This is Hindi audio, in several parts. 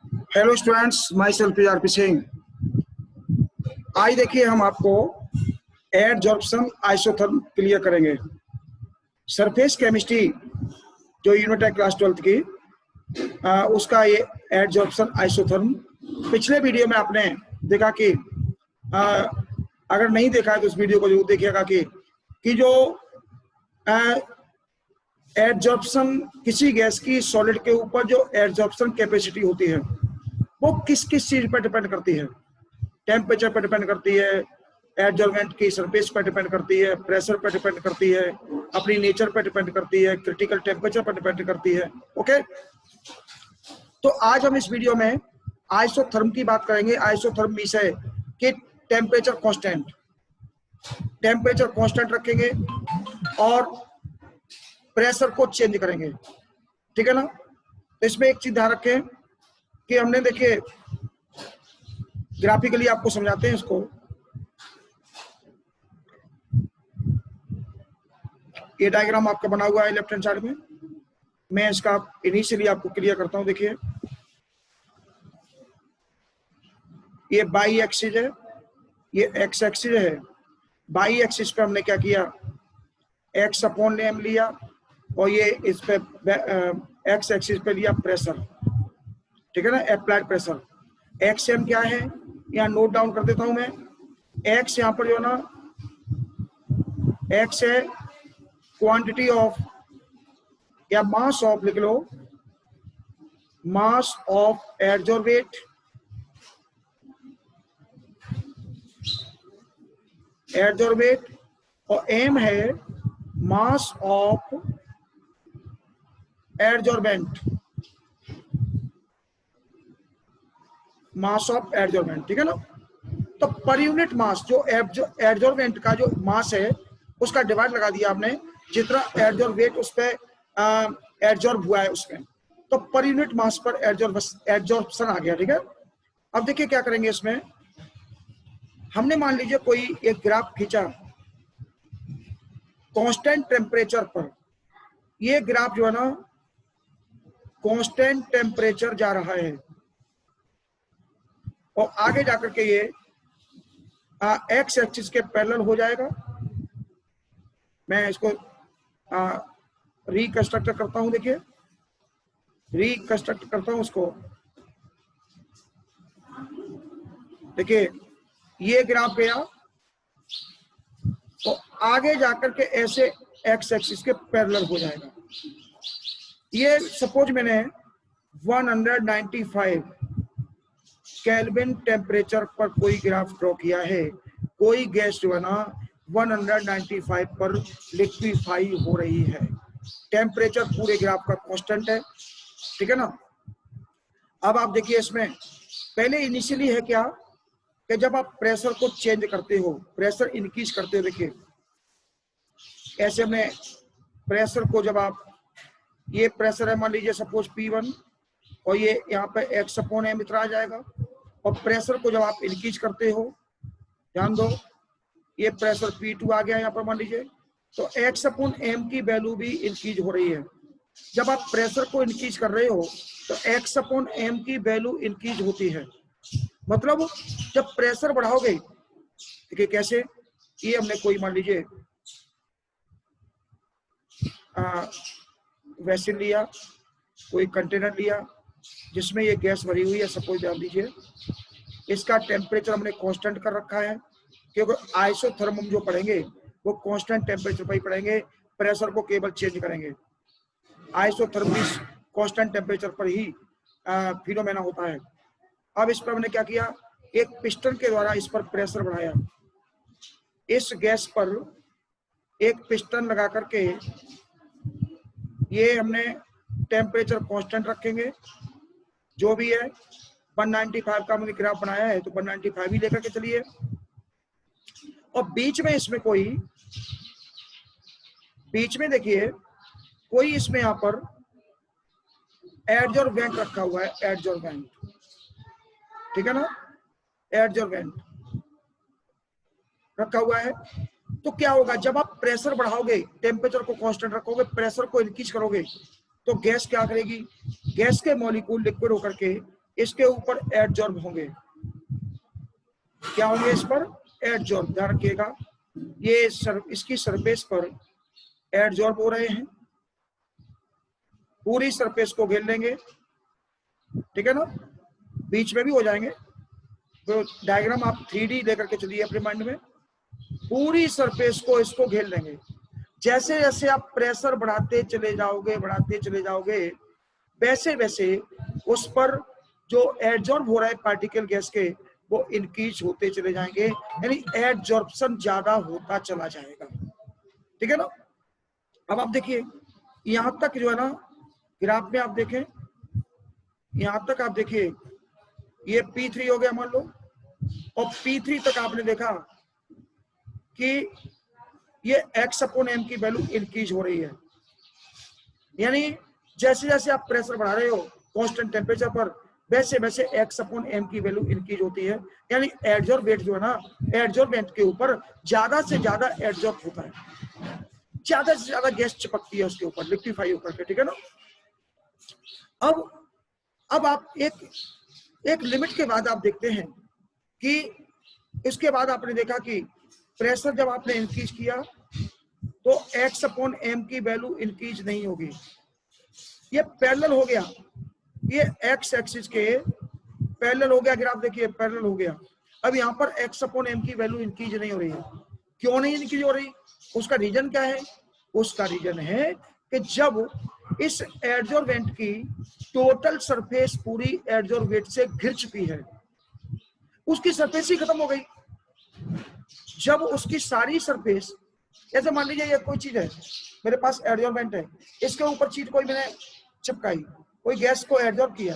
Hello students, my self RP Singh. आज देखिए हम आपको एडजॉर्प्शन आइसोथर्म क्लियर करेंगे। सरफेस केमिस्ट्री जो यूनिट है क्लास 12 की उसका ये एडजॉर्प्शन आइसोथर्म। पिछले वीडियो में आपने देखा कि अगर नहीं देखा है तो उस वीडियो को जरूर देखिएगा कि जो एडजॉर्प्शन किसी गैस की सॉलिड के ऊपर जो एडजॉर्प्शन कैपेसिटी होती है वो किस किस चीज पर डिपेंड करती है। टेम्परेचर पर डिपेंड करती है, एडजॉर्वेंट की सरफेस पर डिपेंड करती है, प्रेशर पर डिपेंड करती है, अपनी नेचर पर डिपेंड करती है, क्रिटिकल टेम्परेचर पर डिपेंड करती है। ओके, तो आज हम इस वीडियो में आइसोथर्म की बात करेंगे। आइसोथर्म मीन्स है कि टेम्परेचर कांस्टेंट रखेंगे और प्रेशर को चेंज करेंगे। ठीक है ना। तो इसमें एक चीज ध्यान रखें कि हमने देखिए ग्राफिकली आपको समझाते हैं इसको। ये डायग्राम आपका बना हुआ है लेफ्ट हैंड साइड में। मैं इसका इनिशियली आपको क्लियर करता हूं। देखिए ये बाई एक्सिस है, ये एक्स एक्सिस है। बाई एक्सिस पे हमने क्या किया, एक्स अपॉन एम लिया और ये इस पे एक्स एक्सिस पे लिया प्रेशर। ठीक है ना, अप्लाइड प्रेशर। एक्स एम क्या है, यहाँ नोट डाउन कर देता हूं मैं। एक्स यहाँ पर जो ना एक्स है क्वांटिटी ऑफ या मास ऑफ, लिख लो मास ऑफ एडजॉर्वेट और एम है मास ऑफ एडजॉर्बेंट, ठीक है ना। तो पर यूनिट मास जो एडजॉर्बेंट का जो मास है उसका डिवाइड लगा दिया आपने, जितना एडजॉर्बेट उस पर एडजॉर्ब हुआ है उसमें, तो पर यूनिट मास पर एडजॉर्प्शन आ गया। ठीक है। अब देखिए क्या करेंगे इसमें। हमने मान लीजिए कोई एक ग्राफ खींचा कांस्टेंट टेम्परेचर पर। ये ग्राफ जो है ना कांस्टेंट टेम्परेचर जा रहा है और आगे जाकर के ये एक्स एक्सिस के पैरेलल हो जाएगा। मैं इसको रिकंस्ट्रक्ट करता हूं। देखिए रिकंस्ट्रक्ट करता हूं उसको। देखिए ये ग्राफ गया तो आगे जाकर के ऐसे एक्स एक्सिस के पैरेलल हो जाएगा। ये सपोज मैंने 195 केल्विन टेम्परेचर पर कोई ग्राफ ड्रॉ किया है। कोई गैस जो है ना 195 पर लिक्विफाई हो रही है। टेम्परेचर पूरे ग्राफ का कांस्टेंट है। ठीक है ना। अब आप देखिए इसमें पहले इनिशियली है क्या कि जब आप प्रेशर को चेंज करते हो, प्रेशर इंक्रीज करते हो। देखिए ऐसे में प्रेशर को जब आप, ये प्रेशर है मान लीजिए सपोज P1 और ये यहाँ पे एक्स अपॉन एम इतना आ जाएगा। और प्रेशर को जब आप इंक्रीज करते हो, ध्यान दो ये प्रेशर P2 आ गया यहाँ पर मान लीजिए, तो एक्स अपॉन एम की वैल्यू भी इंक्रीज हो रही है। जब आप प्रेशर को इंक्रीज कर रहे हो तो एक्स अपॉन एम की वैल्यू इंक्रीज होती है। मतलब जब प्रेशर बढ़ाओगे, देखिए कैसे, ये हमने कोई मान लीजिए वेसल लिया, कोई कंटेनर लिया जिसमें ये गैस भरी हुई है। सपोज ध्यान दीजिए इसका टेम्परेचर हमने कांस्टेंट कर रखा है, क्योंकि आइसोथर्म जो पढ़ेंगे वो कांस्टेंट टेम्परेचर पर ही पढ़ेंगे, प्रेशर को केवल चेंज करेंगे। आइसोथर्म कांस्टेंट टेम्परेचर पर ही फिनोमेना होता है। अब इस पर हमने क्या किया, एक पिस्टन के द्वारा इस पर प्रेशर बढ़ाया। इस गैस पर एक पिस्टन लगा करके ये हमने टेम्परेचर कांस्टेंट रखेंगे जो भी है। 195 का हमने ग्राफ बनाया है तो 195 ही लेकर के चलिए। और बीच में इसमें देखिए कोई इसमें यहाँ पर एडजॉर्वेंट रखा हुआ है, एडजॉर्वेंट। ठीक है ना, एडजॉर्वेंट रखा हुआ है। तो क्या होगा, जब आप प्रेशर बढ़ाओगे, टेम्परेचर को कांस्टेंट रखोगे, प्रेशर को इंक्रीज करोगे, तो गैस क्या करेगी, गैस के मॉलिक्यूल लिक्विड होकर के इसके ऊपर एडजॉर्ब होंगे। क्या होंगे इस पर? एडजॉर्ब। ध्यान रखिएगा, ये इसकी सरफेस पर एडजॉर्ब हो रहे हैं, पूरी सरफेस को घेर लेंगे, ठीक है ना, बीच में भी हो जाएंगे। तो डायग्राम आप 3D लेकर के चलिए अपने माइंड में, पूरी सरफेस को इसको घेर लेंगे। जैसे जैसे आप प्रेशर बढ़ाते चले जाओगे वैसे वैसे उस पर जो एडजॉर्ब हो रहा है पार्टिकल गैस के, वो इंक्रीज होते चले जाएंगे, यानी एडजॉर्प्शन ज्यादा होता चला जाएगा, ठीक है ना। अब आप देखिए यहां तक जो है ना, ग्राफ में आप देखें, यहां तक आप देखिए ये P3 हो गया मान लो, और P3 तक आपने देखा कि ये x/m की वैल्यू इंक्रीज हो रही है। यानी जैसे जैसे आप प्रेशर बढ़ा रहे हो कांस्टेंट टेम्परेचर पर, वैसे वैसे x/m की वैल्यू इंक्रीज होती है। यानी एडजॉर्बेंट जो है ना, एडजॉर्बेंट के ऊपर ज्यादा से ज्यादा एडजॉर्ब होता है, ज्यादा से ज्यादा गैस चिपकती है उसके ऊपर, लिक्विफाई होकर के, ठीक है ना। अब आप एक लिमिट के बाद आप देखते हैं कि इसके बाद आपने देखा कि प्रेशर जब आपने इंक्रीज किया तो x/m की वैल्यू इंक्रीज नहीं होगी, ये पैरेलल हो गया, ये x एक्सिस के पैरेलल हो गया, ग्राफ देखिए पैरेलल हो गया। अब यहाँ पर x/m की वैल्यू इंक्रीज नहीं हो रही है। क्यों नहीं इंक्रीज हो रही? उसका रीजन क्या है? उसका रीजन है कि जब इस एडजॉर्बेंट की टोटल सरफेस पूरी एडजॉर्बेंट से घिर चुकी है, उसकी सरफेस ही खत्म हो गई। जब उसकी सारी सरफेस, जैसे मान लीजिए ये कोई चीज है, मेरे पास एडजॉर्बेंट है, इसके ऊपर चीज कोई मैंने चिपकाई, कोई गैस को एडजॉर्ब किया,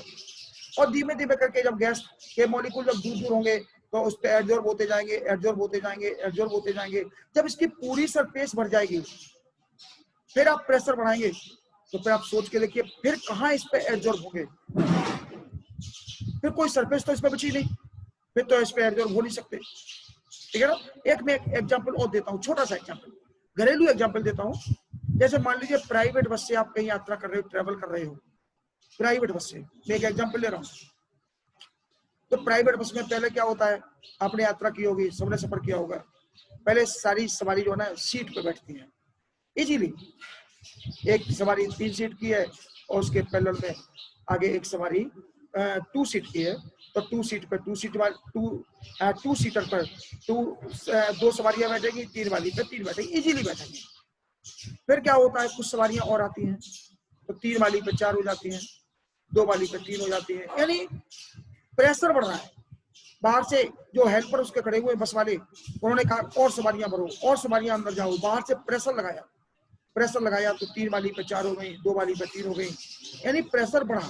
और धीमे धीमे करके जब गैस के मॉलिक्यूल जब दूर दूर होंगे तो उस पर एडजॉर्ब होते जाएंगे, एडजॉर्ब होते जाएंगे, एडजॉर्ब होते जाएंगे। जब इसकी पूरी सरफेस भर जाएगी, फिर आप प्रेशर बढ़ाएंगे, तो फिर आप सोच के देखिए फिर कहां इस पे एडजॉर्ब होंगे, फिर कोई सरफेस तो इस पे बची नहीं, फिर तो इस पे एडजॉर्ब हो नहीं सकते, ठीक है ना। एक मैं एग्जांपल और देता हूं, छोटा सा एग्जांपल, घरेलू एग्जांपल देता हूं। जैसे मान लीजिए प्राइवेट बस से आप कहीं यात्रा कर रहे हो, ट्रेवल कर रहे हो प्राइवेट बस से, मैं एक एग्जांपल ले रहा हूं। तो प्राइवेट बस में पहले क्या होता है, आपने यात्रा की होगी, सबने सफर किया होगा, पहले सारी सवारी जो है ना सीट पे बैठती है इजीली। एक सवारी 3 सीट की है और उसके पैरेलल में आगे एक सवारी 2 सीट की है, तो 2 सीट पर 2 सीटर पर 2 सवारियां बैठेगी, 3 वाली पे 3 बैठेगी, इजीली बैठेंगी। फिर क्या होता है, कुछ सवारियां और आती हैं, तो 3 वाली पे 4 हो जाती हैं, 2 वाली पे 3 हो जाती है। यानी प्रेशर बढ़ रहा है। बाहर से जो हेल्पर उसके खड़े हुए बस वाले, उन्होंने कहा और सवारियां भरो, और सवारियां अंदर जाओ, बाहर से प्रेशर लगाया तो 3 वाली पे 4 हो गई, 2 वाली पे 3 हो गई, यानी प्रेशर बढ़ा।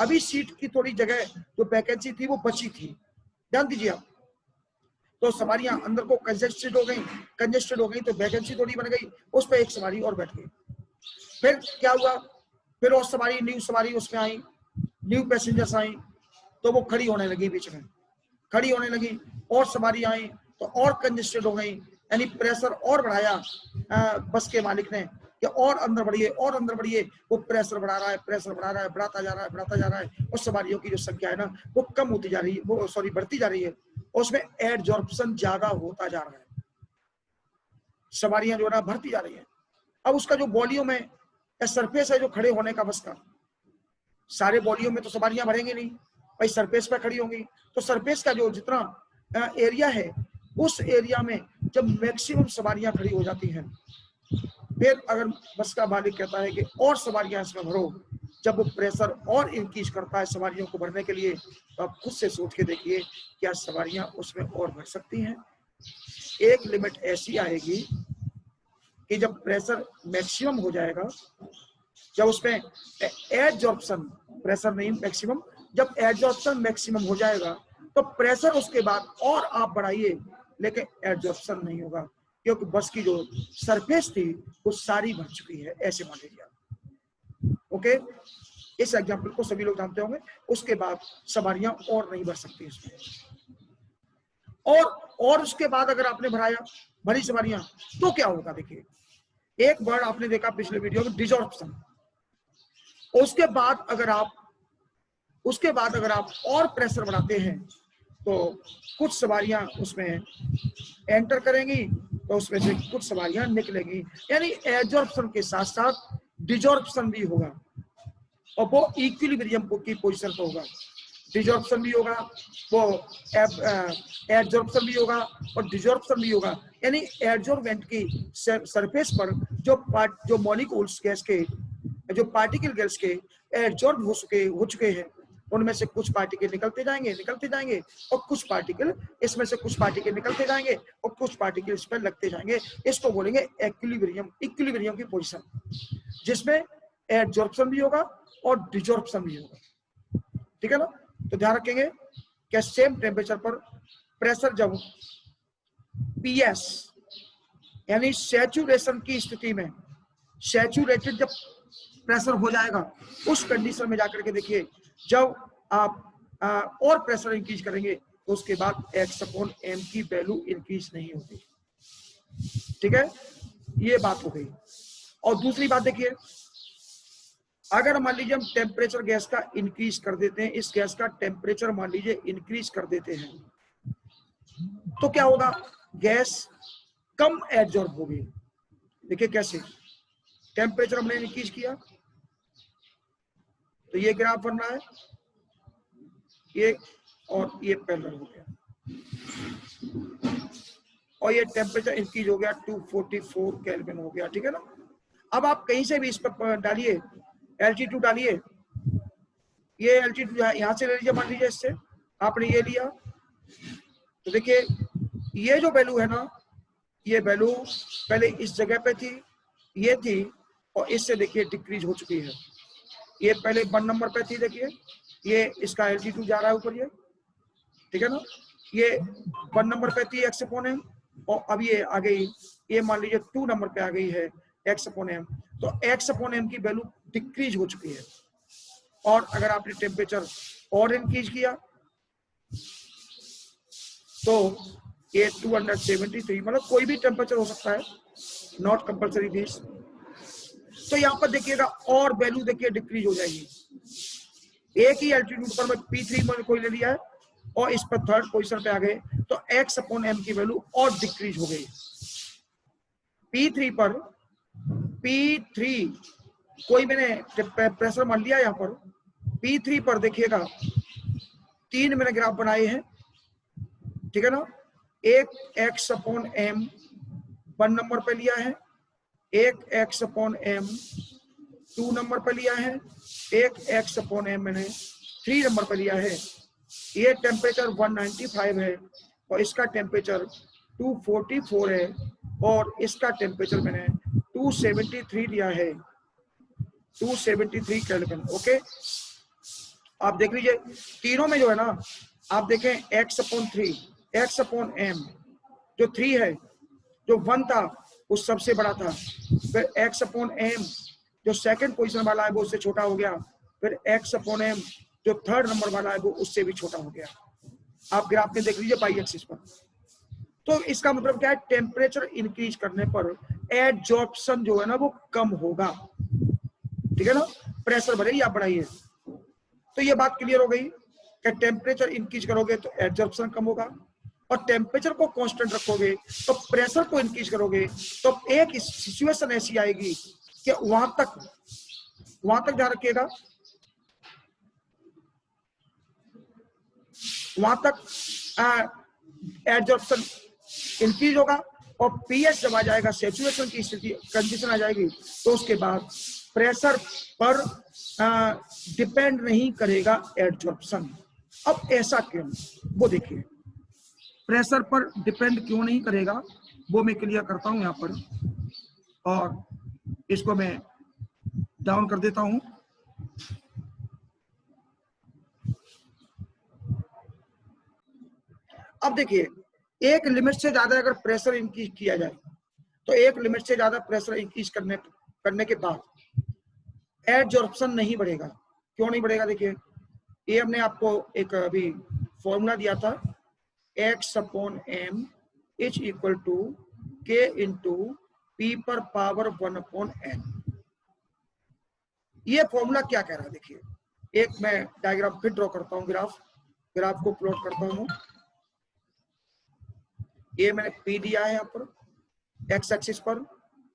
अभी सीट की थोड़ी जगह जो वैकेंसी थी वो बची थी, ध्यान दीजिए आप। तो सवारियां अंदर को कंजेस्टेड हो गई तो वैकेंसी थोड़ी बन गई, उस पर एक सवारी और बैठ गई। फिर क्या हुआ, फिर और सवारी, न्यू सवारी उसमें आई, न्यू पैसेंजर्स आई, तो वो खड़ी होने लगी, बीच में खड़ी होने लगी, और सवारी आई तो और कंजेस्टेड हो गई, यानी प्रेशर और बढ़ाया बस के मालिक ने कि और अंदर बढ़िए, और अंदर बढ़िए। वो प्रेशर बढ़ा रहा है, बढ़ाता जा रहा है, और सवारियों की जो संख्या है ना वो कम होती जा रही है, वो सॉरी बढ़ती जा रही है, और उसमें एडजॉर्प्शन ज्यादा होता जा रहा है, सवारियां जो है ना भरती जा रही है। अब उसका जो वॉल्यूम है, सरफेस है जो खड़े होने का बस का, सारे वॉल्यूम में तो सवारियां भरेंगी नहीं भाई, सरफेस पे खड़ी होंगी, तो सरफेस का जो जितना एरिया है, उस एरिया में जब मैक्सिमम सवारियां खड़ी हो जाती हैं, फिर अगर बस का मालिक कहता है कि और सवारियां इसमें भरो, जब वो प्रेशर और इंक्रीज करता है सवारियों को भरने के लिए, तो आप खुद से सोच के देखिए क्या सवारियां उसमें और भर सकती हैं। एक लिमिट ऐसी आएगी कि जब प्रेशर मैक्सिमम हो जाएगा, जब उसमें एडजॉर्प्शन, प्रेशर नहीं मैक्सिमम, जब एडजॉर्प्शन मैक्सिमम हो जाएगा तो प्रेशर उसके बाद और आप बढ़ाइए लेकिन एडजॉर्प्शन नहीं होगा, क्योंकि बस की जो सरफेस थी वो सारी भर चुकी है, ऐसे मान लीजिए। ओके, इस एग्जांपल को सभी लोग जानते होंगे। उसके बाद सवारियां और नहीं भर सकती इसमें, और उसके बाद अगर आपने भरी सवारियां तो क्या होगा, देखिए एक वर्ड आपने देखा पिछले वीडियो में, डिजॉर्प्शन। उसके बाद अगर आप उसके बाद अगर आप और प्रेशर बढ़ाते हैं तो कुछ सवारियां उसमें एंटर करेंगी, तो उसमें से कुछ सवारियां निकलेंगी, यानी एब्जॉर्प्शन के साथ साथ डिजॉर्प्शन भी होगा, और वो इक्विलिब्रियम की पोजीशन पर होगा। डिजॉर्प्शन भी होगा, वो एब्जॉर्प्शन भी होगा और डिजॉर्प्शन भी होगा, यानी एब्जॉर्बेंट की सरफेस पर जो मॉलिक्यूल्स गैस के, जो पार्टिकल गैस के एब्जॉर्ब हो चुके हैं, उनमें से कुछ पार्टिकल निकलते जाएंगे और कुछ पार्टिकल इसमें से कुछ पार्टिकल निकलते जाएंगे और कुछ पार्टिकल इस पर लगते जाएंगे। इसको बोलेंगे इक्विलिब्रियम की पोजीशन, जिसमें एब्जॉर्प्शन भी होगा और डिजॉर्प्शन भी होगा। ठीक है ना? तो ध्यान रखेंगे कि सेम टेम्परेचर पर प्रेशर जब पीएस यानी सैचुरेशन की स्थिति में, सैचुरेटेड जब प्रेशर हो जाएगा, उस कंडीशन में जाकर के देखिए, जब आप और प्रेशर इंक्रीज करेंगे तो उसके बाद x/m की वैल्यू इंक्रीज नहीं होती। ठीक है, ये बात हो गई। और दूसरी बात देखिए, अगर मान लीजिए हम टेम्परेचर गैस का इंक्रीज कर देते हैं, इस गैस का टेम्परेचर मान लीजिए इंक्रीज कर देते हैं, तो क्या होगा? गैस कम एब्जॉर्ब होगी। देखिए कैसे, टेम्परेचर हमने इंक्रीज किया तो ये ग्राफ बन रहा है, ये और ये पैरेलल हो गया, और ये टेम्परेचर इंक्रीज हो गया 244 केल्विन हो गया। ठीक है ना? अब आप कहीं से भी इस पर डालिए, एल्टीट्यूड डालिए, ये एल्टीट्यूड यहां से ले लीजिए, मान लीजिए इससे आपने ये लिया, तो देखिए ये जो वैल्यू है ना, ये वैल्यू पहले इस जगह पे थी, ये थी, और इससे देखिए डिक्रीज हो चुकी है। ये पहले 1 नंबर पे थी, देखिए ये इसका एल्टीट्यूड जा रहा है ऊपर, ये ठीक है ना, ये 1 नंबर पे थी x/m, और अब ये आ गई, ये मान लीजिए 2 नंबर पे आ गई है x/m, तो x/m की वैल्यू डिक्रीज हो चुकी है। और अगर आपने टेम्परेचर और इंक्रीज किया तो ये 273, मतलब कोई भी टेम्परेचर हो सकता है, नॉट कंपल्सरी दिस। तो यहाँ पर देखिएगा और वैल्यू देखिए डिक्रीज हो जाएगी। एक ही एल्टीट्यूड पर मैं P3 में कोई ले लिया है और इस पर थर्ड पोजीशन पे आ गए, तो x/m की वैल्यू और डिक्रीज हो गई। P3 पर, P3 कोई मैंने प्रेशर मान लिया, यहाँ पर P3 पर देखिएगा 3 मैंने ग्राफ बनाए हैं। ठीक है ना? एक x/m 1 नंबर पे लिया है, एक x/m 2 नंबर पे लिया है, एक x/m मैंने 3 नंबर पे लिया है। ये टेम्परेचर 195 है और इसका टेम्परेचर 244 है और इसका टेम्परेचर मैंने 273 लिया है, 273 केल्विन। ओके, आप देख लीजिए तीनों में जो है ना, आप देखें x/3, x/m जो 3 है, जो 1 था वो सबसे बड़ा था, फिर x/m जो सेकंड पोजीशन वाला है वो उससे छोटा हो गया, फिर x/m जो थर्ड नंबर वाला है वो उससे भी छोटा हो गया। आप ग्राफ में देख लीजिए बाई एक्सिस पर। तो इसका मतलब क्या है? टेम्परेचर इंक्रीज करने पर एब्जॉर्प्शन जो है ना वो कम होगा। ठीक है ना? प्रेशर भले ही आप बढ़ाइए। तो ये बात क्लियर हो गई कि टेम्परेचर इंक्रीज करोगे तो एब्जॉर्प्शन कम होगा, और टेम्परेचर को कांस्टेंट रखोगे तो प्रेशर को इंक्रीज करोगे, तो एक सिचुएशन ऐसी आएगी कि वहां तक ध्यान रखिएगा, वहां तक एब्जॉर्प्शन इंक्रीज होगा, और पीएच जब आ जाएगा, सैचुरेशन की स्थिति कंडीशन आ जाएगी, तो उसके बाद प्रेशर पर डिपेंड नहीं करेगा एब्जॉर्प्शन। अब ऐसा क्यों? वो देखिए, प्रेशर पर डिपेंड क्यों नहीं करेगा वो मैं क्लियर करता हूं यहाँ पर, और इसको मैं डाउन कर देता हूं। अब देखिए, एक लिमिट से ज्यादा अगर प्रेशर इंक्रीज किया जाए, तो एक लिमिट से ज्यादा प्रेशर इंक्रीज करने के बाद एब्जॉर्प्शन नहीं बढ़ेगा। क्यों नहीं बढ़ेगा? देखिए, ये हमने आपको एक अभी फॉर्मूला दिया था, x/m is equal to k into p पर पावर 1/n। ये फॉर्मूला क्या कह रहा है? देखिए, एक मैं डायग्राम फिर ड्रॉ करता हूँ, ग्राफ को प्लॉट करता हूँ। ये मैंने P दिया है यहाँ पर एक्स एक्सिस पर,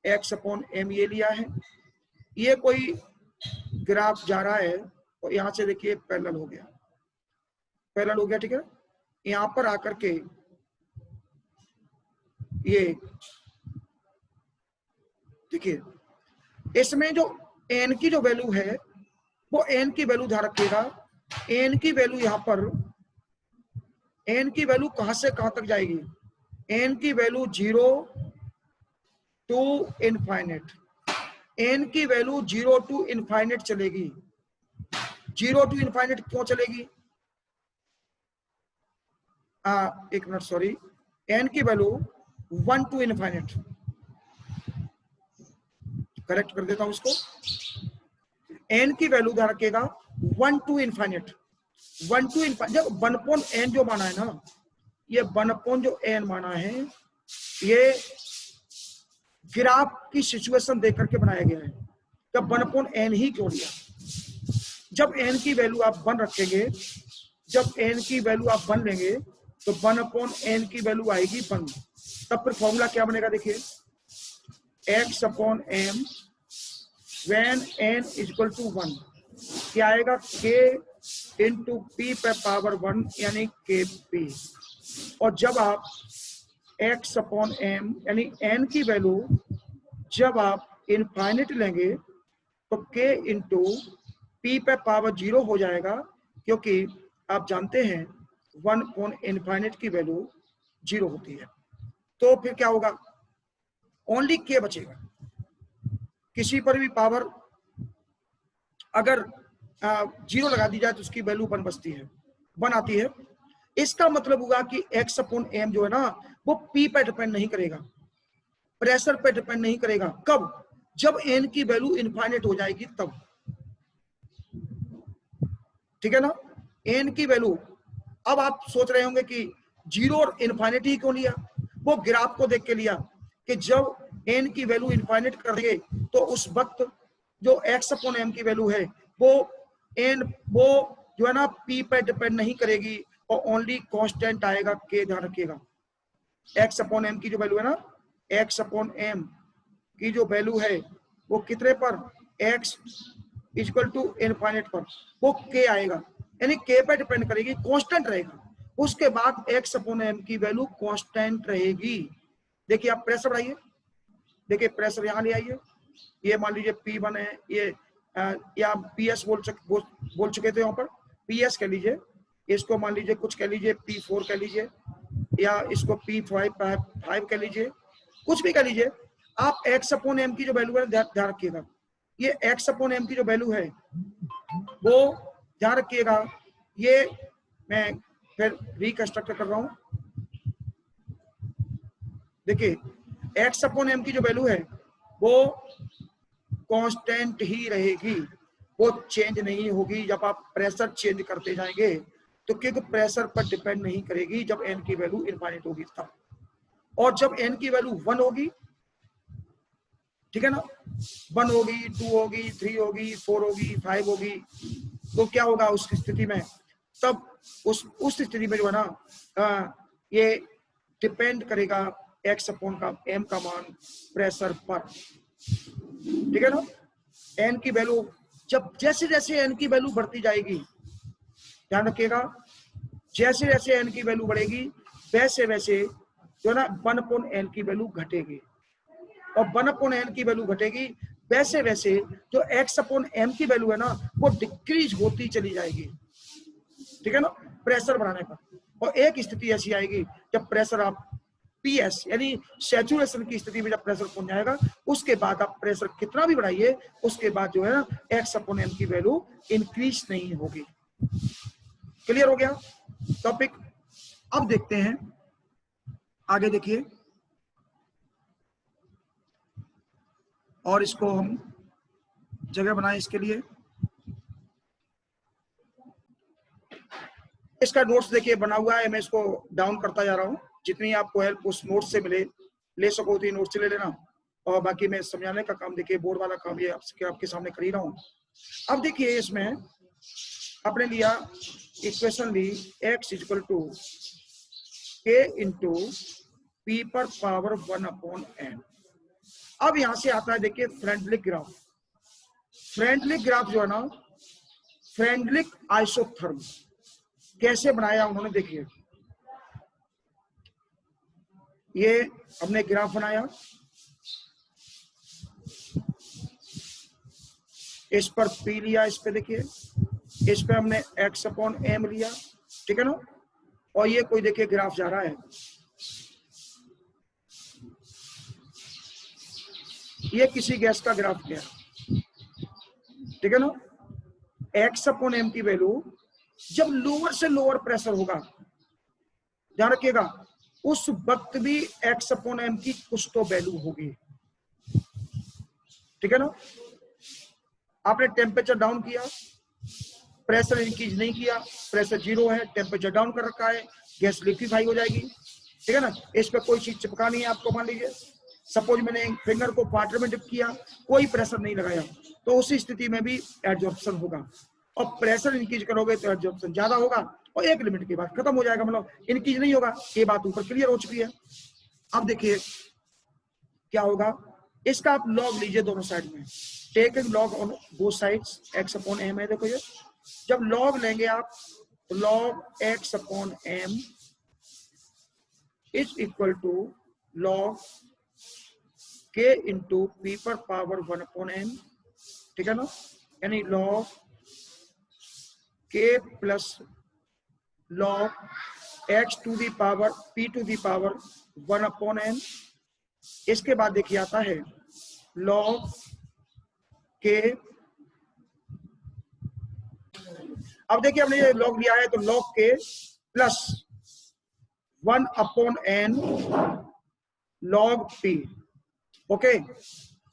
x/m ये लिया है। ये कोई ग्राफ जा रहा है और यहाँ से देखिए पैरेलल हो गया, ठीक है। यहाँ पर आकर के ये देखिए, इसमें जो n की जो वैल्यू है वो n की वैल्यू ध्यान रखिएगा, n की वैल्यू यहाँ पर, n की वैल्यू कहां से कहां तक जाएगी, n की वैल्यू 0 टू इनफाइनेट, n की वैल्यू 0 टू इनफाइनेट चलेगी। 0 टू इनफाइनेट क्यों चलेगी? एक मिनट, सॉरी, n की वैल्यू 1 टू इनफाइनेट, करेक्ट कर देता हूं इसको। n की वैल्यू ध्यान रखिएगा 1 टू इनफाइनेट, 1 टू इनफाइनेट। जब 1/n जो माना है ना, ये 1 जो n माना है, ये ग्राफ की सिचुएशन देख करके बनाया गया है। जब 1/n ही क्यों लिया? जब n की वैल्यू आप 1 रखेंगे, जब n की वैल्यू आप 1 लेंगे तो 1/n की वैल्यू आएगी 1। तब फिर फॉर्मूला क्या बनेगा, देखिए, x/m when n equal to 1 क्या आएगा, k इंटू p पे पावर 1 यानी kp। और जब आप x/m यानी n की वैल्यू जब आप इनफाइनिट लेंगे तो k इंटू p पे पावर 0 हो जाएगा, क्योंकि आप जानते हैं 1/इनफाइनिट की वैल्यू 0 होती है। तो फिर क्या होगा, ओनली k बचेगा। किसी पर भी पावर अगर 0 लगा दी जाए तो उसकी वैल्यू 1 बचती है, 1 आती है। इसका मतलब होगा कि x/m जो है ना, वो p पे डिपेंड नहीं करेगा, प्रेशर पे डिपेंड नहीं करेगा। कब? जब n की वैल्यू इनफाइनेट हो जाएगी तब, ठीक है ना। n की वैल्यू, अब आप सोच रहे होंगे कि 0 और इनफाइनेट ही क्यों लिया? वो ग्राफ को देख के लिया कि जब n की वैल्यू इनफाइनेट कर देंगे तो उस वक्त जो x/m की वैल्यू है वो जो है ना p पे डिपेंड नहीं करेगी और ओनली कांस्टेंट आएगा k। ध्यान रखिएगा, x/m की जो वैल्यू है ना, x/m की जो वैल्यू है वो कितने पर, x इक्वल टू इनफाइनेट पर, वो k आएगा, यानी k पे डिपेंड करेगी, कांस्टेंट रहेगा। उसके बाद x/m की वैल्यू कांस्टेंट रहेगी। देखिए, आप प्रेशर बढ़ाइए, देखिए प्रेशर यहाँ ले आइए, ये मान लीजिए P1 है, ये या PS बोल चुके थे, यहाँ पर PS कह लीजिए, इसको मान लीजिए कुछ कह लीजिए P4 कह लीजिए, या इसको P5 कह लीजिए, कुछ भी कह लीजिए। आप x/m की जो वैल्यू है ध्यान रखिएगा, ये x/m की जो वैल्यू है वो ध्यान रखिएगा। ये मैं फिर रिकंस्ट्रक्ट कर रहा हूं। देखिए, x/m की जो वैल्यू है वो कांस्टेंट ही रहेगी, वो चेंज नहीं होगी। जब आप प्रेशर चेंज करते जाएंगे तो क्योंकि प्रेशर पर डिपेंड नहीं करेगी जब n की वैल्यू इनफाइनाइट होगी तब। और जब n की वैल्यू 1 होगी, ठीक है ना, 1 होगी, 2 होगी, 3 होगी, 4 होगी, 5 होगी, तो क्या होगा उस स्थिति में? तब उस स्थिति में जो है ना, ये डिपेंड करेगा x/m का मान प्रेशर पर, ठीक है ना। n की वैल्यू जब जैसे जैसे n की वैल्यू बढ़ती जाएगी, ध्यान रखिएगा, जैसे जैसे n की वैल्यू बढ़ेगी वैसे वैसे जो है ना 1/n की वैल्यू घटेगी, और 1/n की वैल्यू घटेगी वैसे वैसे जो x/m की वैल्यू है ना वो डिक्रीज होती चली जाएगी, ठीक है ना, प्रेशर बढ़ाने पर। और एक स्थिति ऐसी आएगी जब प्रेशर आप PS यानी सैचुरेशन की स्थिति में जब प्रेशर पहुंच जाएगा, उसके बाद आप प्रेशर कितना भी बढ़ाइए, उसके बाद जो है ना x/m की वैल्यू इंक्रीज नहीं होगी। क्लियर हो गया टॉपिक? अब देखते हैं आगे, देखिए, और इसको हम जगह बनाए इसके लिए। इसका नोट्स देखिए बना हुआ है, मैं इसको डाउन करता जा रहा हूँ। जितनी आपको हेल्प उस नोट्स से मिले, ले सको उतनी नोट्स से ले लेना, और बाकी मैं समझाने का काम देखिए बोर्ड वाला काम ये आपके सामने कर ही रहा हूँ। अब देखिए, इसमें आपने लिया इक्वेशन ली x equal to k into P पर पावर 1/n। अब यहां से आता है देखिए फ्रेंडलिक ग्राफ। फ्रेंडलिक ग्राफ जो है ना, फ्रेंडलिक आइसोथर्म कैसे बनाया उन्होंने, देखिए ये हमने ग्राफ बनाया, इस पर P लिया, इस पे देखिए इस पे हमने x/m लिया, ठीक है ना, और ये कोई देखिए ग्राफ जा रहा है, ये किसी गैस का ग्राफ गया, ठीक है ना। x/m की वैल्यू जब लोअर से लोअर प्रेशर होगा, ध्यान रखिएगा, उस वक्त भी x/m की कुछ तो वैल्यू होगी, ठीक है ना। आपने टेम्परेचर डाउन किया, प्रेशर इंक्रीज नहीं किया, प्रेशर 0 है, टेम्परेचर डाउन कर रखा है, गैस लिक्विफाई हो जाएगी, ठीक है ना। इस पर कोई चीज चिपका नहीं है आपको, मान लीजिए सपोज मैंने फिंगर को वाटर में डिप किया, कोई प्रेशर नहीं लगाया, तो उसी स्थिति में भी एडजॉर्प्शन होगा, और प्रेशर इंक्रीज करोगे तो एडजॉर्प्शन ज्यादा होगा, और एक लिमिट के बाद खत्म हो जाएगा, मतलब इंक्रीज नहीं होगा। ये बात ऊपर क्लियर हो चुकी है। अब देखिए क्या होगा, इसका आप लॉग लीजिए दोनों साइड में, taking log on both sides, x/m है, देखो ये जब लॉग लेंगे आप तो log x/m is equal to log k into P पर पावर 1/n, ठीक है ना, यानी log k plus log x to the power p to the power 1/n। इसके बाद देखिए आता है log k, अब देखिए हमने ये लॉग लिया है तो log k plus 1/n log p, okay.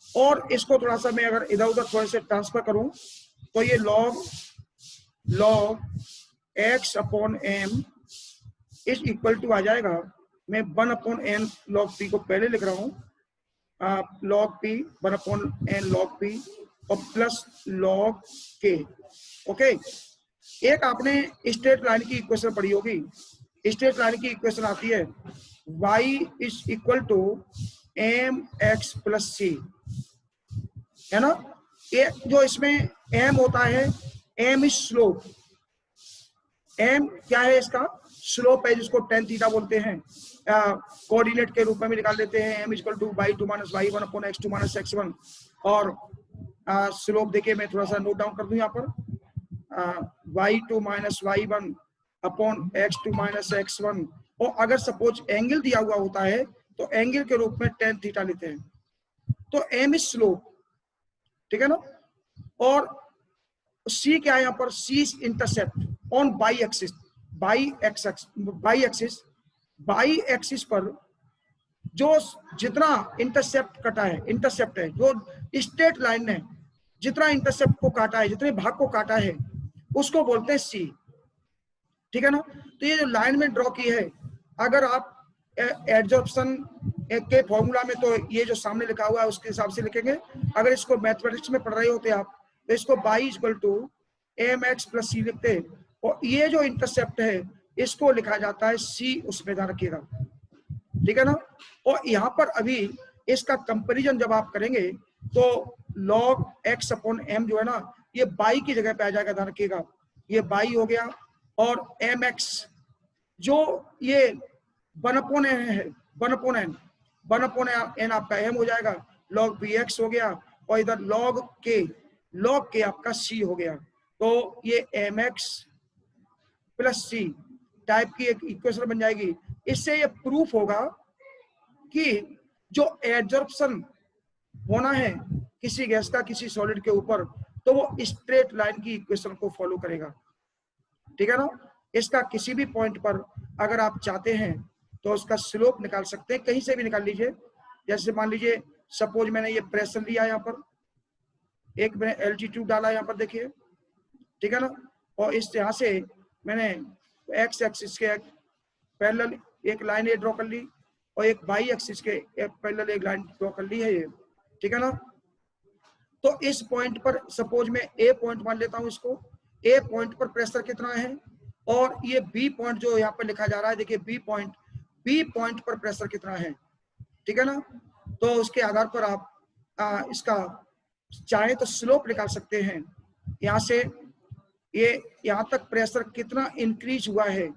और इसको थोड़ा सा मैं अगर इधर उधर थोड़े से ट्रांसफर करूं तो ये log x/m is equal to आ जाएगा, मैं 1/n log p को पहले लिख रहा हूं, log p 1/n log p और प्लस log k, ओके। एक आपने स्ट्रेट लाइन की इक्वेशन पढ़ी होगी, स्ट्रेट लाइन की इक्वेशन आती है y is equal to mx plus c, है ना। ये जो इसमें m होता है, m इज स्लोप, m क्या है, इसका स्लोप है, जिसको tan थीटा बोलते हैं, कोऑर्डिनेट के रूप में भी निकाल देते हैं, m equal to y2 minus y1 upon x2 minus x1। और स्लोप देखिए मैं थोड़ा सा नोट डाउन कर दूं यहाँ पर, y2 minus y1 upon x2 minus x1, और अगर सपोज एंगल दिया हुआ होता है तो एंगल के रूप में tan थीटा लेते हैं, तो m इज स्लोप, ठीक है ना। और c क्या है यहाँ पर, c is intercept on by axis, by axis पर जो जितना इंटरसेप्ट कटा है, इंटरसेप्ट है जो स्ट्रेट लाइन ने जितना इंटरसेप्ट को काटा है, जितने भाग को काटा है, उसको बोलते हैं सी, ठीक है ना। तो ये जो लाइन में ड्रॉ की है, अगर आप एडजॉर्प्शन के फॉर्मूला में तो ये जो सामने लिखा हुआ है उसके हिसाब से लिखेंगे, अगर इसको मैथमेटिक्स में पढ़ रहे होते आप तो इसको y equal to mx plus C लिखते, और ये जो इंटरसेप्ट है इसको लिखा जाता है सी, उसमें ध्यान रखिएगा, ठीक है ना। और यहाँ पर अभी इसका कंपैरिजन जब आप करेंगे तो log x/m जो है ना, ये बाई की जगह पे आ जाएगा, ध्यान रखिएगा, ये बाई हो गया, और mx जो ये 1/n है, 1/n आपका m हो जाएगा, log px हो गया, और इधर log k आपका c हो गया, तो ये mx प्लस c टाइप की एक इक्वेशन बन जाएगी। इससे ये प्रूफ होगा कि जो एडजॉर्प्शन होना है किसी गैस का किसी सॉलिड के ऊपर, तो वो स्ट्रेट लाइन की इक्वेशन को फॉलो करेगा, ठीक है ना। इसका किसी भी पॉइंट पर अगर आप चाहते हैं तो उसका स्लोप निकाल सकते हैं, कहीं से भी निकाल लीजिए। जैसे मान लीजिए सपोज मैंने ये प्रेशर लिया यहाँ पर, एक मैंने एल्टीट्यूड डाला यहाँ पर देखिए, ठीक है ना, और इस यहाँ से मैंने एक्स एक्सिस के पैरेलल एक लाइन ये ड्रॉ कर ली, और एक वाई एक्सिस के पैरेलल एक लाइन ड्रॉ कर ली है ये, ठीक है ना। तो इस पॉइंट पर सपोज मैं ए पॉइंट मान लेता हूं इसको, ए पॉइंट पर प्रेशर कितना है और ये बी पॉइंट जो यहाँ पर लिखा जा रहा है, देखिए बी पॉइंट पर प्रेशर कितना है, ठीक है ना। तो उसके आधार पर आप इसका चाहे तो स्लोप निकाल सकते हैं। यहाँ से ये यहाँ तक प्रेशर कितना इंक्रीज हुआ है,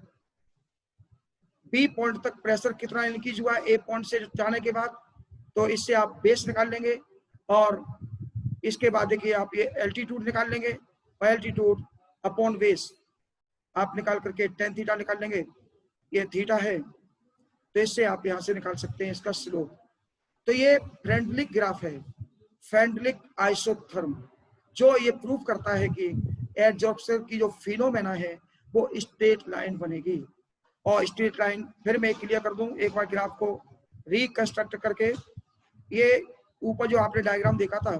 बी पॉइंट तक प्रेशर कितना इंक्रीज हुआ है ए पॉइंट से जाने के बाद, तो इससे आप बेस निकाल लेंगे और इसके बाद देखिए आप ये एल्टीट्यूड निकाल लेंगे और एल्टीट्यूड अपॉन बेस आप निकाल करके टेन थीटा निकाल लेंगे, ये थीटा है, तो इससे आप यहाँ से निकाल सकते हैं इसका स्लोप। तो ये फ्रेंडलिक ग्राफ है, फ्रेंडलिक आइसोथर्म, जो ये प्रूव करता है कि एडजॉर्प्शन की जो फिनोमेना है वो स्ट्रेट लाइन बनेगी। और स्ट्रेट लाइन फिर मैं क्लियर कर दूं एक बार ग्राफ को रिकंस्ट्रक्ट करके, ये ऊपर जो आपने डायग्राम देखा था,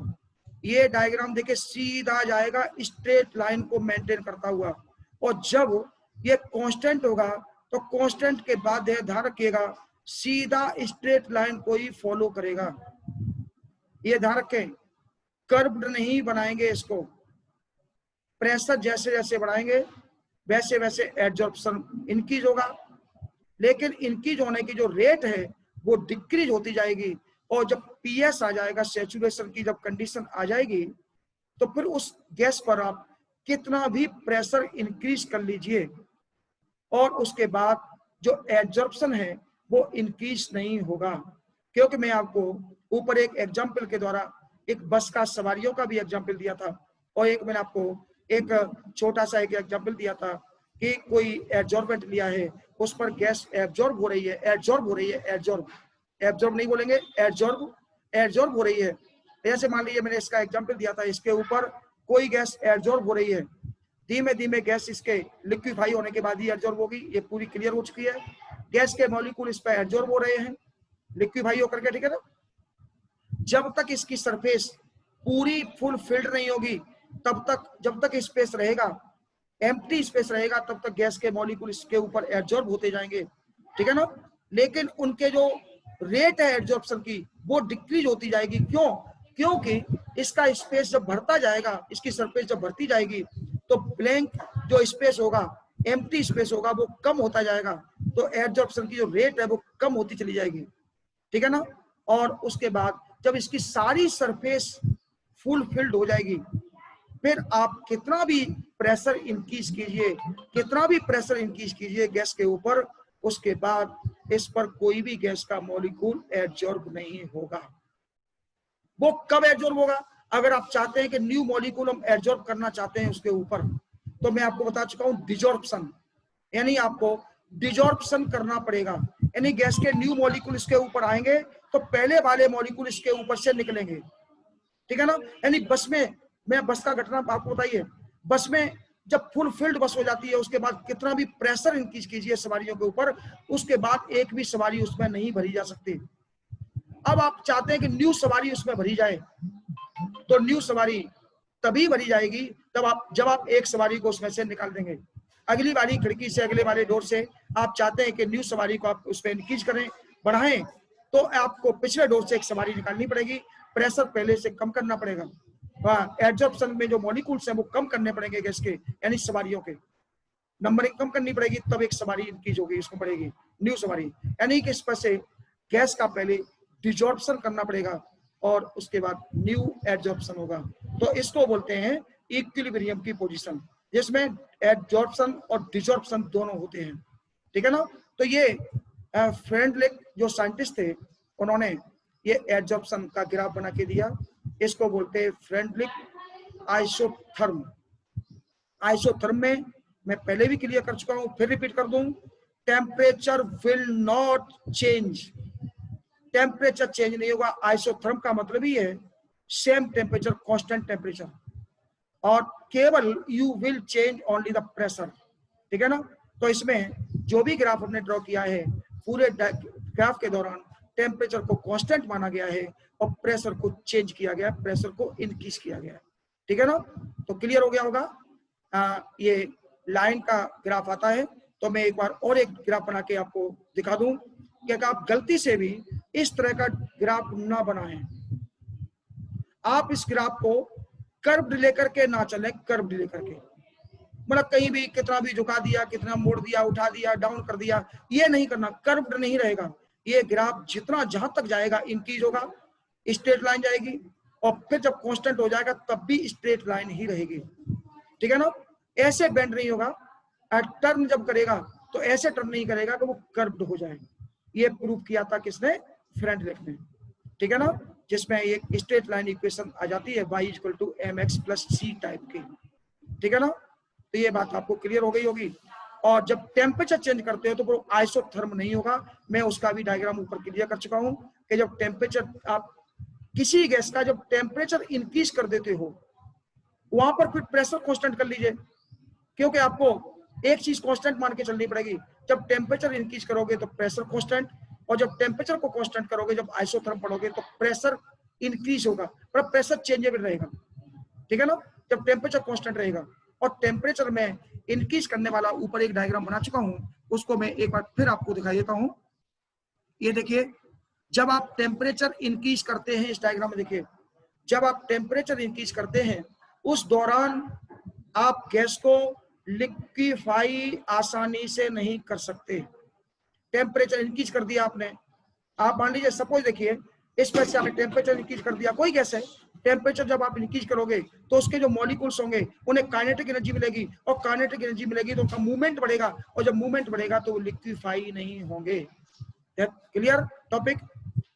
ये डायग्राम देखे सीधा जाएगा स्ट्रेट लाइन को मेंटेन करता हुआ, और जब ये कांस्टेंट होगा तो कांस्टेंट के बाद ध्यान रखिएगा सीधा स्ट्रेट लाइन को ही फॉलो करेगा। ये ध्यान रखें, कर्व्ड नहीं बनाएंगे इसको, प्रेशर जैसे जैसे बढ़ाएंगे वैसे वैसे एडजॉर्प्शन इंक्रीज होगा, लेकिन इंक्रीज होने की जो रेट है वो डिक्रीज होती जाएगी, और जब पीएस आ जाएगा, सैचुरेशन की जब कंडीशन आ जाएगी, तो फिर उस गैस पर आप कितना भी प्रेशर इंक्रीज कर लीजिए और उसके बाद जो एडजॉर्प्शन है वो इंक्रीज नहीं होगा। क्योंकि मैं आपको ऊपर एक एग्जाम्पल के द्वारा एक बस का सवारियों का भी एग्जाम्पल दिया था, और एक मैंने आपको एक छोटा सा एक एग्जाम्पल दिया था कि कोई एब्जॉर्बेंट लिया है, उस पर गैस एब्जॉर्ब हो रही है, एब्जॉर्ब नहीं बोलेंगे, एब्जॉर्ब हो रही है। जैसे मान लीजिए मैंने इसका एग्जाम्पल दिया था, इसके ऊपर कोई गैस एब्जॉर्ब हो रही है, धीमे धीमे गैस इसके लिक्विफाई होने के बाद ही एब्जॉर्ब होगी, ये पूरी क्लियर हो चुकी है। गैस के मॉलिक्यूल इस पर एब्जॉर्ब हो रहे हैं लिक्विफाई होकर के, ठीक है ना। जब तक इसकी सरफेस पूरी फुल फिल्ड नहीं होगी तब तक, जब तक स्पेस रहेगा, एम्प्टी स्पेस रहेगा, तब तक गैस के मॉलिक्यूल इसके ऊपर एब्जॉर्ब होते जाएंगे, ठीक है ना। लेकिन उनके जो रेट है एब्जॉर्प्शन की वो डिक्रीज होती जाएगी। क्यों? क्योंकि इसका स्पेस जब बढ़ता जाएगा, इसकी सरफेस जब बढ़ती जाएगी, तो ब्लैंक जो स्पेस होगा, एम्प्टी स्पेस होगा, वो कम होता जाएगा, तो एब्जॉर्प्शन की जो रेट है वो कम होती चली जाएगी, ठीक है ना। और उसके बाद जब इसकी सारी सरफेस फुल फिल्ड हो जाएगी, फिर आप कितना भी प्रेशर इंक्रीज कीजिए, कितना भी प्रेशर इंक्रीज कीजिए गैस के ऊपर, उसके बाद इस पर कोई भी गैस का मॉलिक्यूल एब्जॉर्ब नहीं होगा। वो कब एब्जॉर्ब होगा? अगर आप चाहते हैं कि न्यू मॉलिक्यूल हम एब्जॉर्ब करना चाहते हैं उसके ऊपर, तो मैं आपको बता चुका हूं डिजॉर्प्शन, यानी आपको डिजॉर्प्शन करना पड़ेगा, यानी गैस के न्यू मॉलिक्यूल इसके ऊपर आएंगे तो पहले वाले मॉलिक्यूल इसके ऊपर से निकलेंगे, ठीक है ना। यानी बस में, मैं बस का घटना आपको बताइए, बस में जब फुल फील्ड बस हो जाती है, उसके बाद कितना भी प्रेशर इंक्रीज कीजिए सवारियों के ऊपर, उसके बाद एक भी सवारी उसमें नहीं भरी जा सकती। अब आप चाहते हैं कि न्यू सवारी उसमें भरी जाए, तो न्यू सवारी तभी भरी जाएगी जब आप एक सवारी को उसमें से निकाल देंगे। अगली वाली खिड़की से, अगले वाले डोर से आप चाहते हैं कि न्यू सवारी को आप उसमें इंक्रीज करें, बढ़ाएं, तो आपको पिछले डोर से एक सवारी निकालनी पड़ेगी, प्रेशर पहले से कम करना पड़ेगा, एब्जॉर्प्शन में जो मॉलिक्यूल्स हैं वो कम करने पड़ेंगे गैस के, यानी सवारियों के नंबरिंग कम करनी पड़ेगी, तब एक सवारी इंक्रीज होगी, इसको पड़ेगी न्यू सवारी। यानी कि इस पर से गैस का पहले डिजॉर्प्शन करना पड़ेगा और उसके बाद न्यू एब्जॉर्प्शन होगा। तो इसको बोलते हैं इक्विलिब्रियम की पोजीशन, जिसमें एब्जॉर्प्शन और डिजॉर्प्शन दोनों होते हैं, ठीक है ना। तो ये फ्रेंडलिक जो साइंटिस्ट थे, उन्होंने ये एब्जॉर्प्शन का ग्राफ बना के दिया, इसको बोलते हैं फ्रेंडलिक आइसोथर्म। आइसोथर्म में मैं पहले भी क्लियर कर चुका हूं, फिर रिपीट कर दूं, temperature will not change, temperature change नहीं होगा। आइसोथर्म का मतलब ही है सेम टेम्परेचर, कांस्टेंट टेम्परेचर, और केवल you will change only the pressure, ठीक है ना। तो इसमें जो भी ग्राफ हमने ड्रॉ किया है, पूरे ग्राफ के दौरान टेम्परेचर को कांस्टेंट माना गया है और प्रेशर को चेंज किया गया है, प्रेशर को इंक्रीज किया गया है, ठीक है ना। तो क्लियर हो गया होगा। ये लाइन का ग्राफ आता है, तो मैं एक बार और एक ग्राफ बना के आपको दिखा दूं कि आप गलती से भी इस तरह का ग्राफ ना बनाएं। आप इस ग्राफ को कर्व्ड लेकर के ना चलें, कर्व्ड लेकर के, मतलब कहीं भी कितना भी झुका दिया, कितना मोड़ दिया, उठा दिया, डाउन कर दिया, ये नहीं करना। कर्व्ड नहीं रहेगा ये ग्राफ, जितना जहां तक जाएगा इंक्रीज होगा, स्ट्रेट लाइन जाएगी, और फिर जब कांस्टेंट हो जाएगा तब भी स्ट्रेट लाइन ही रहेगी, ठीक है ना। ऐसे बेंड नहीं होगा। टर्न जब करेगा तो ऐसे टर्न नहीं करेगा कि वो कर्व्ड हो जाए। ये प्रूव किया था किसने? फ्रेंडलिक ने, ठीक है ना, जिसमें एक स्ट्रेट लाइन इक्वेशन आ जाती है y = mx + c टाइप की, ठीक है ना। तो ये बात आपको क्लियर हो गई होगी। और जब टेम्परेचर चेंज करते हो तो वो आइसोथर्म नहीं होगा। मैं उसका भी डायग्राम ऊपर क्लियर कर चुका हूं कि जब टेम्परेचर, आप किसी गैस का जब टेम्परेचर इंक्रीज कर देते हो, वहां पर फिर प्रेशर कांस्टेंट कर लीजिए, क्योंकि आपको एक चीज कांस्टेंट मान के चलनी पड़ेगी। जब टेम्परेचर इंक्रीज करोगे तो प्रेशर कांस्टेंट, और जब टेम्परेचर को कांस्टेंट करोगे, जब आइसोथर्म पढ़ोगे तो प्रेशर इंक्रीज होगा, पर प्रेशर चेंजेबल रहेगा, ठीक है ना, जब टेम्परेचर कांस्टेंट रहेगा। और टेम्परेचर में इंक्रीज करने वाला ऊपर एक डायग्राम बना चुका हूं, उसको मैं एक बार फिर आपको दिखाई देता हूं। ये देखिए, जब आप टेम्परेचर इंक्रीज करते हैं, इस डायग्राम में देखिए, जब आप टेम्परेचर इंक्रीज करते हैं उस दौरान आप गैस को लिक्विफाई आसानी से नहीं कर सकते। टेम्परेचर इंक्रीज कर दिया आपने, आप मान लीजिए सपोज देखिए, इसमें से आपने टेम्परेचर इंक्रीज कर दिया, कोई गैस है, टेम्परेचर जब आप इंक्रीज करोगे तो उसके जो मॉलिक्यूल्स होंगे उन्हें काइनेटिक एनर्जी मिलेगी, और काइनेटिक एनर्जी मिलेगी तो उनका मूवमेंट बढ़ेगा, और जब मूवमेंट बढ़ेगा तो वो लिक्विफाई नहीं होंगे। Clear topic.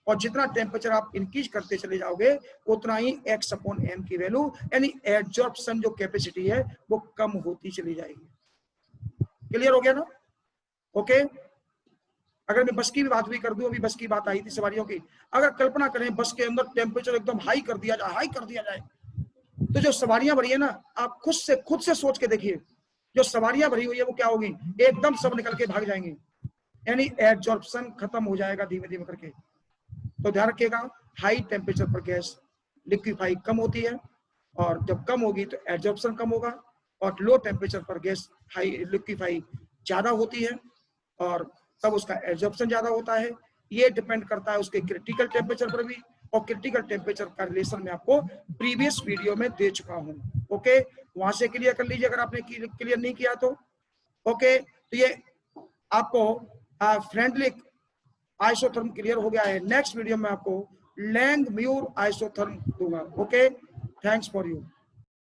और जितना टेम्परेचर आप इंक्रीज करते चले जाओगे उतना ही x/m की वैल्यू, यानी एब्जॉर्प्शन जो कैपेसिटी है वो कम होती चली जाएगी। क्लियर हो गया ना? ओके। अगर मैं बस की भी बात भी कर दूं, अभी बस की बात आई थी सवारियों की, अगर कल्पना करें बस के अंदर टेम्परेचर एकदम हाई कर दिया जाए, तो जो सवारियां भरी है ना, आप खुद से सोच के देखिए, जो सवारियां भरी हुई है वो क्या होगी, एकदम सब निकल के भाग जाएंगे, यानी एब्जॉर्प्शन खत्म हो जाएगा धीमे धीमे करके। तो ध्यान रखिएगा, हाई टेम्परेचर पर गैस लिक्विफाई कम होती है, और जब कम होगी तो एब्जॉर्प्शन कम होगा, और लो टेम्परेचर पर गैस हाई लिक्विफाई ज्यादा होती है, और तब उसका एब्जॉर्प्शन ज्यादा होता है। ये डिपेंड करता है उसके क्रिटिकल टेम्परेचर पर भी, और क्रिटिकल टेम्परेचर का रिलेशन में आपको प्रीवियस वीडियो में दे चुका हूं। ओके, वहां से क्लियर कर लीजिए अगर आपने क्लियर नहीं किया तो। ओके, तो ये आपको फ्रेंडलिक आइसोथर्म क्लियर हो गया है। नेक्स्ट वीडियो में आपको लैंगम्यूर आइसोथर्म दूंगा। Okay, thanks for you.